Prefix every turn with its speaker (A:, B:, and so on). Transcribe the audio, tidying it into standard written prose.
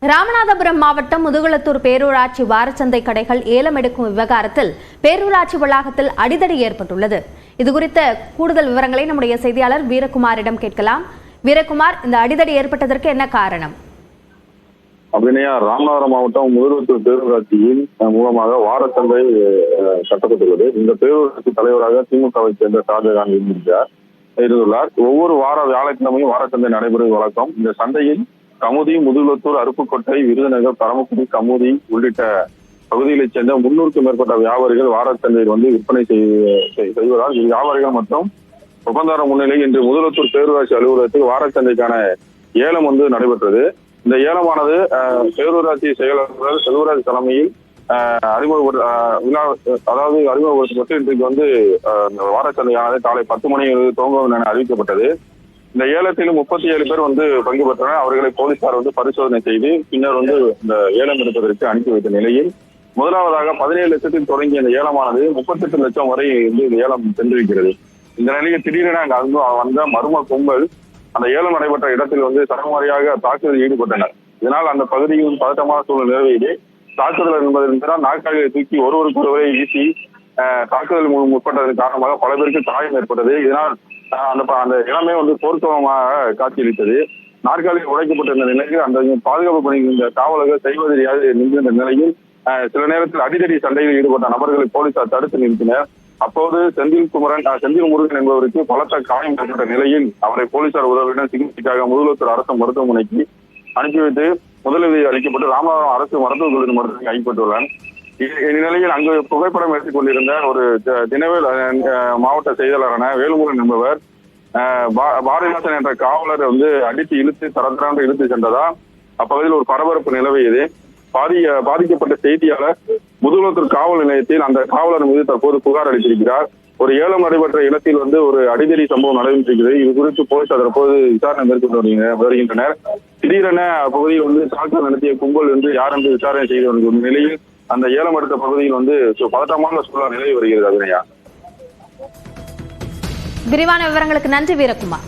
A: ராமநாதபுரம் மாவட்டம் முதுகுளத்தூர் பேரூராட்சி வாரச்சந்தை கடைகள் ஏலம் எடுக்கும் விவகாரத்தில் பேரூராட்சி வளாகத்தில் அடிதடி ஏற்பட்டுள்ளது. இதுகுறித்த கூடுதல் விவரங்களை நம்முடைய செய்தியாளர் வீரகுமாரிடம் கேட்கலாம். வீரகுமார், இந்த அடிதடி ஏற்பட்டதற்கு என்ன காரணம்?
B: ராமநாதபுரம் மாவட்டம் முதுகுளத்தூர் பேரூராட்சியின் மூலமாக வாரச்சந்தை கட்டப்பட்டுள்ளது. இந்த பேரூராட்சி தலைவராக திமுகவை சேர்ந்த ஷாஜகான் இருந்துள்ளார். ஒவ்வொரு வார வியாழக்கிழமையும் வாரச்சந்தை நடைபெறும் வழக்கம். இந்த சந்தையில் கமுதி, முதுகுளத்தூர், அருப்புக்கோட்டை, விருதுநகர், பரமக்குடி, கமுதி உள்ளிட்ட பகுதிகளைச் சேர்ந்த 300க்கும் மேற்பட்ட வியாபாரிகள் வாரச்சந்தையில் விற்பனை செய்வதால் வியாபாரிகள் மற்றும் ஒப்பந்தார முன்னிலையில் இன்று முதுகுளத்தூர் பேரூராட்சி அலுவலகத்தில் வாரச்சந்தைக்கான ஏலம் நடைபெற்றது. இந்த ஏலமானது பேரூராட்சி செயலாளர் செல்வராஜ் தலைமையில் அறிமுகப்படுத்தப்பட்டு இன்றைக்கு வாரச்சந்தையானது காலை 10 மணி துவங்கும் என அறிவிக்கப்பட்டது. இந்த ஏலத்தில் 37 பேர் பங்கு பெற்றனர். அவர்களை போலீசார் பரிசோதனை செய்து பின்னர் இந்த ஏலம் எடுப்பதற்கு அனுப்பி வைத்த நிலையில் முதலாவதாக 17 லட்சத்தில் தொடங்கிய இந்த ஏலமானது 38 லட்சம் வரை இந்த ஏலம் சென்றிருக்கிறது. இந்த நிலையில் திடீரென அங்கு வந்த மர்ம கும்பல் அந்த ஏலம் நடைபெற்ற இடத்தில் சரமாரியாக தாக்குதலில் ஈடுபட்டனர். இதனால் அந்த பகுதியில் பதட்டமான சூழல் நிலவியது. தாக்குதல் என்பதென்றால் நாற்காலியை தூக்கி ஒருவருக்கு ஒருவரை வீசி தாக்குதல் முற்பட்டதன் காரணமாக பல பேருக்கு காயம் ஏற்பட்டது. இதனால் அந்த இடமே போர்க்களமாக காட்சியளித்தது. நாற்காலியில் உடைக்கப்பட்டிருந்த நிலையில் அந்த பாதுகாப்பு பணிகின்ற காவலர்கள் செய்வதில் நின்றிருந்த நிலையில் சில நேரத்தில் அடிதடி சண்டையில் ஈடுபட்ட நபர்களை போலீசார் தடுத்து நிறுத்தினர். அப்போது செந்தில் முருகன் என்பவருக்கு பலத்த காயம் ஏற்பட்ட நிலையில் அவரை போலீசார் உதவியுடன் சிகிச்சைக்காக முதுகுளத்தூர் அரசு மருத்துவமனைக்கு அனுப்பி வைத்து முதலுதவி அளிக்கப்பட்டு ராமநாதபுரம் அரசு மருத்துவக் கல்லூரி மருத்துவமனைக்கு கைப்பற்றுள்ளார். இந்நிலையில் அங்கு புகைப்படம் எடுத்துக் கொண்டிருந்த ஒரு தினவேல் மாவட்ட செயலாளரான வேலுமுருகன் என்பவர் பாரதிதாசன் என்ற காவலர் அடித்து இழுத்து தரத்தராண்டு இழுத்து சென்றதா அப்பகுதியில் ஒரு பரபரப்பு நிலவியது. பாதிக்கப்பட்ட செய்தியாளர் முதுகுளத்தூர் காவல் நிலையத்தில் அந்த காவலர் மீது தற்போது புகார் அளித்திருக்கிறார். ஒரு ஏலம் நடைபெற்ற இடத்தில் ஒரு அடிதடி சம்பவம் நடைபெற்றிருக்கிறது. இது குறித்து போலீசார் தற்போது விசாரணை மேற்கொண்டு வருகின்றனர். திடீரென அப்பகுதியில் தாக்குதல் நடத்திய கும்பல் யார் என்று விசாரணை செய்து வரும் நிலையில் அந்த ஏலம் எடுத்த பகுதியில் பதட்டமான சூழல் நிலவி வருகிறது.
A: விரிவான விவரங்களுக்கு நன்றி வீரகுமார்.